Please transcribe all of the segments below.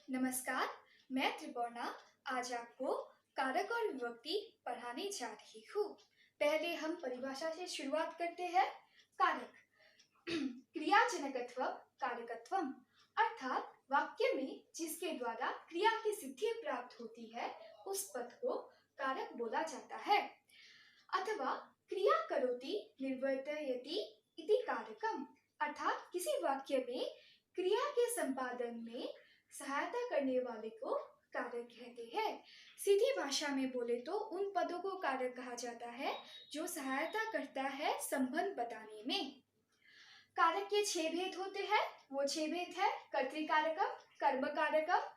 नमस्कार, मैं त्रिपर्णा आज आपको कारक और विभक्ति पढ़ाने जा रही हूँ। पहले हम परिभाषा से शुरुआत करते हैं। कारक क्रियाजनकत्वम कारकत्वम अर्थात वाक्य में जिसके द्वारा क्रिया की सिद्धि प्राप्त होती है उस पद को कारक बोला जाता है। अथवा क्रिया करोति निर्वर्तयति इति कारकम अर्थात किसी वाक्य में क्रिया के संपादन में सहायता करने वाले को कारक कहते हैं। सीधी भाषा में बोले तो उन पदों को कारक कहा जाता है जो सहायता करता है संबंध बताने में। कारक के 6 भेद होते हैं। वो 6 भेद है कर्तृकारकम, कर्म कारकम,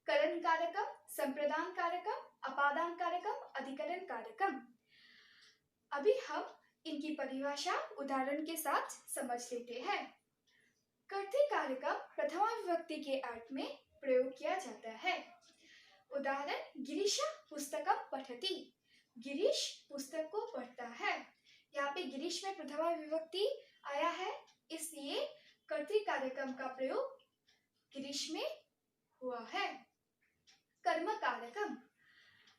करण कारकम, संप्रदान कारकम, अपादान कारकम, अधिकरण कारकम। अभी हम इनकी परिभाषा उदाहरण के साथ समझ लेते हैं। कर्तृकारकम प्रथमा विभक्ति के अर्थ में प्रयोग किया जाता है। उदाहरण गिरीश पुस्तकम पठति, गिरीश पुस्तक को पढ़ता है। यहाँ पे गिरीश में प्रथमा विभक्ति आया है, इसलिए कर्तृकारकम का प्रयोग गिरीश में हुआ है। कर्म कारकम,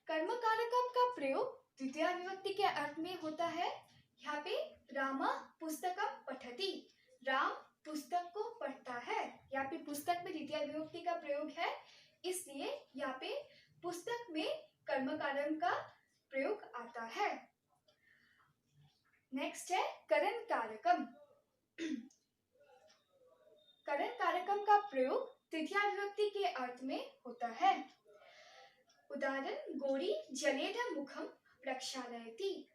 कर्म कारकम का प्रयोग द्वितीय विभक्ति के अर्थ में होता है। यहाँ पे राम पुस्तकम पठति, राम पुस्तक को पढ़ता है। यहाँ पे पुस्तक में द्वितीय विभक्ति का प्रयोग है, इसलिए यहाँ पे पुस्तक में कर्म कारक का प्रयोग आता है। नेक्स्ट है करण कारकम। करण कारकम का प्रयोग तृतीय विभक्ति के अर्थ में होता है। उदाहरण गौरी जलेन मुखम प्रक्षालयति,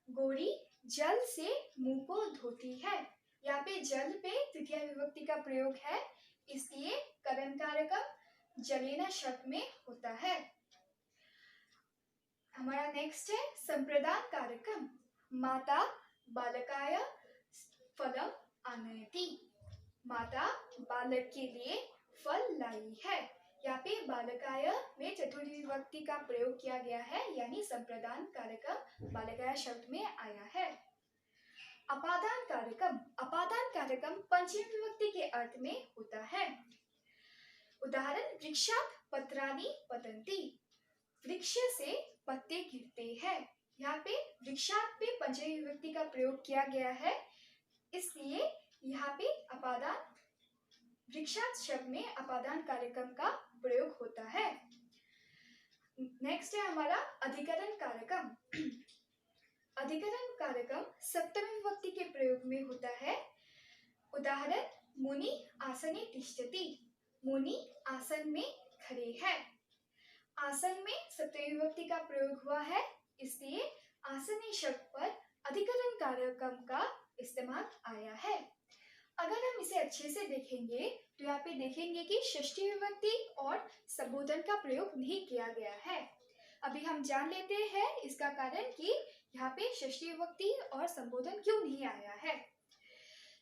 गौरी जल से मुंह को धोती है। यहाँ पे जल पे तृतीय विभक्ति का प्रयोग है, इसलिए करण कारकम जलेना शब्द में होता है। हमारा नेक्स्ट है संप्रदान कारकम। माता बालकाय फलम आनयति, माता बालक के लिए फल लाई है। यहाँ पे बालकाय में चतुर्थी विभक्ति का प्रयोग किया गया है, यानी संप्रदान कारकम बालकाय शब्द में आया है। अपादान कारकम, अपादान कारकम पंचमी विभक्ति के अर्थ में होता है। उदाहरण वृक्षात् पत्राणि पतन्ति, वृक्ष से पत्ते गिरते हैं। यहाँ पे वृक्षात् पे पंचमी विभक्ति का प्रयोग किया गया है, इसलिए यहाँ पे अपादान वृक्षात् शब्द में अपादान कारकम का प्रयोग होता है। नेक्स्ट है हमारा अधिकरण कारकम। अधिकरण कारकम सप्तमी विभक्ति के प्रयोग में होता है। उदाहरण मुनि आसने तिष्ठति, मुनि आसन में खड़े हैं। आसन में सप्तमी विभक्ति का प्रयोग हुआ है, इसलिए आसने शब्द पर अधिकरण कारकम का इस्तेमाल आया है। अगर हम इसे अच्छे से देखेंगे तो यहाँ पे देखेंगे कि षष्ठी विभक्ति और संबोधन का प्रयोग नहीं किया गया है। अभी हम जान लेते हैं इसका कारण कि यहाँ पे षष्ठी विभक्ति और संबोधन क्यों नहीं आया है।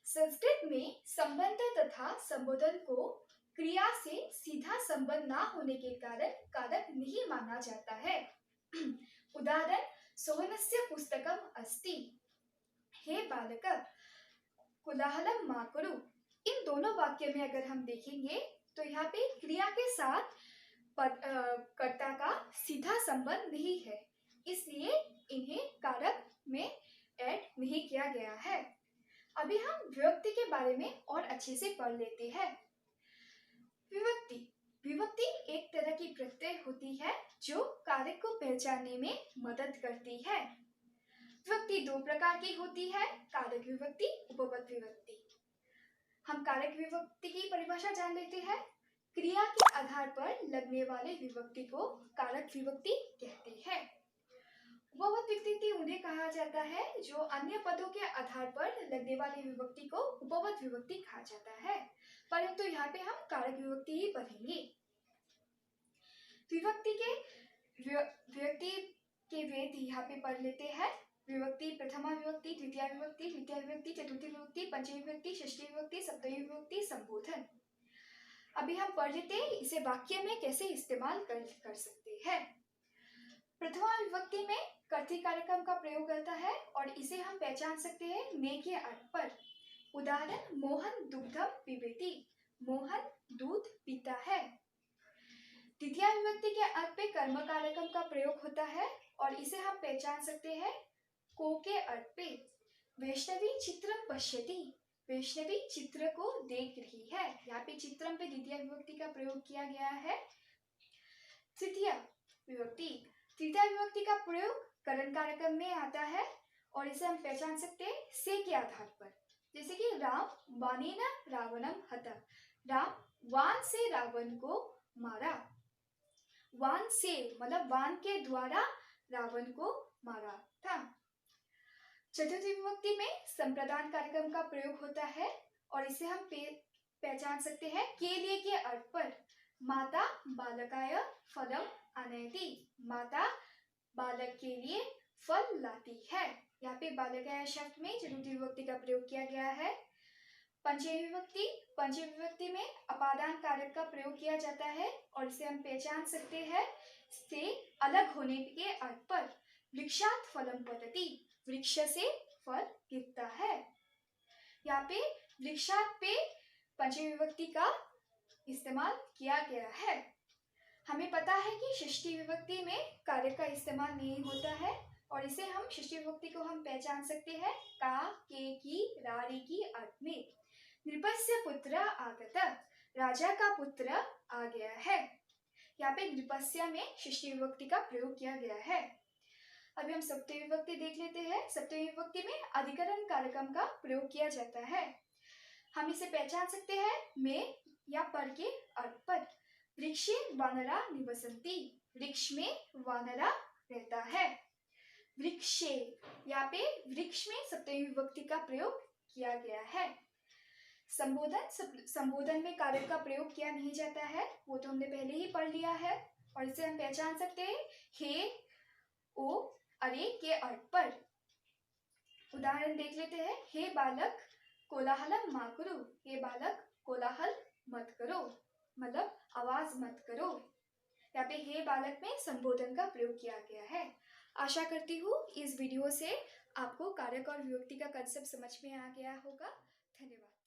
संस्कृत में संबंध तथा संबोधन को क्रिया से सीधा संबंध ना होने के कारण कारक नहीं माना जाता है। उदाहरण सोहनस्य पुस्तकम अस्ति, हे बालक कोलाहलम मा कुरु। इन दोनों वाक्य में अगर हम देखेंगे तो यहाँ पे क्रिया के साथ कर्ता का सीधा संबंध नहीं है, इसलिए इन्हें कारक में ऐड नहीं किया गया है। अभी हम विभक्ति के बारे में और अच्छे से पढ़ लेते हैं। विभक्ति, विभक्ति एक तरह की प्रत्यय होती है जो कारक को पहचानने में मदद करती है। विभक्ति 2 प्रकार की होती है, कारक विभक्ति, उपपद विभक्ति। हम कारक विभक्ति की परिभाषा जान लेते हैं। क्रिया के आधार पर लगने वाले विभक्ति को कारक विभक्ति कहते हैं। उपपद विभक्ति उन्हें कहा जाता है जो अन्य पदों के आधार पर लगने वाली विभक्ति को उपपद विभक्ति कहा जाता है, परंतु यहाँ पे हम कारक विभक्ति ही पढ़ेंगे। विभक्ति के भेद यहाँ पे पढ़ लेते हैं। विभक्ति प्रथमा विभक्ति, द्वितीय विभक्ति, तृतीय विभक्ति, चतुर्थी विभक्ति, पंचमी विभक्ति, षष्ठी विभक्ति, सप्तमी विभक्ति, संबोधन। अभी हम पढ़ लेते हैं इसे वाक्य में कैसे इस्तेमाल कर सकते हैं। प्रथमा विभक्ति में कर्तृकारकम का प्रयोग करता है और इसे हम पहचान सकते हैं ने के अर्थ पर। उदाहरण मोहन दुग्धम पिबेति, मोहन दूध पीता है। द्वितीय विभक्ति के अर्थ पे कर्म कारकम का प्रयोग होता है और इसे हम पहचान सकते हैं को के अर्थ पे। वैष्णवी चित्रम पश्यति, वैष्णवी चित्र को देख रही है। यहाँ पे चित्रम पे द्वितीय विभक्ति का प्रयोग किया गया है। तृतीय विभक्ति, तृतीय विभक्ति का प्रयोग करण कारकम में आता है और इसे हम पहचान सकते हैं से के आधार पर। जैसे कि राम वानेन रावणम हता, राम वान से रावण को मारा। वान से मतलब वान के द्वारा रावण को मारा था। चतुर्थी विभक्ति में संप्रदान कार्यक्रम का प्रयोग होता है और इसे हम पहचान सकते हैं के लिए के अर्थ पर। माता बालकाय फलम आनयति, माता बालक के लिए फल लाती है। यहाँ पे बालकाय शब्द में चतुर्थी विभक्ति का प्रयोग किया गया है। पंचमी विभक्ति, पंचमी विभक्ति में अपादान कारक का प्रयोग किया जाता है और इसे हम पहचान सकते हैं से अलग होने के अर्थ पर। वृक्षात फलम पतति, वृक्ष से फल गिरता है। यहाँ पे वृक्षात पे पंचमी विभक्ति का इस्तेमाल किया गया है। हमें पता है कि षष्ठी विभक्ति में कारक का इस्तेमाल नहीं होता है और इसे हम षष्ठी विभक्ति को हम पहचान सकते हैं का, के की, रारी की अर्थ में। नृपस्य पुत्र आगत, राजा का पुत्र आ गया है। यहाँ पे नृपस्य में षष्ठी विभक्ति का प्रयोग किया गया है। अभी हम सप्तमी विभक्ति देख लेते हैं। सप्तमी विभक्ति में अधिकरण कारकम का प्रयोग किया जाता है। हम इसे पहचान सकते हैं में या पर के अर्थ पर। वृक्षे वानरा निवसन्ति, वृक्ष में वानरा रहता है। वृक्षे, यहाँ पे वृक्ष में सप्तमी विभक्ति का प्रयोग किया गया है। संबोधन, संबोधन में कारक का प्रयोग किया नहीं जाता है, वो तो हमने पहले ही पढ़ लिया है और इसे हम पहचान सकते हैं हे, ओ, अरे के अर्थ पर। उदाहरण देख लेते हैं। हे बालक कोलाहलम मा करो, हे बालक कोलाहल मत करो, मतलब आवाज मत करो। यहाँ पे हे बालक में संबोधन का प्रयोग किया गया है। आशा करती हूँ इस वीडियो से आपको कारक और विभक्ति का कंसेप्ट समझ में आ गया होगा। धन्यवाद।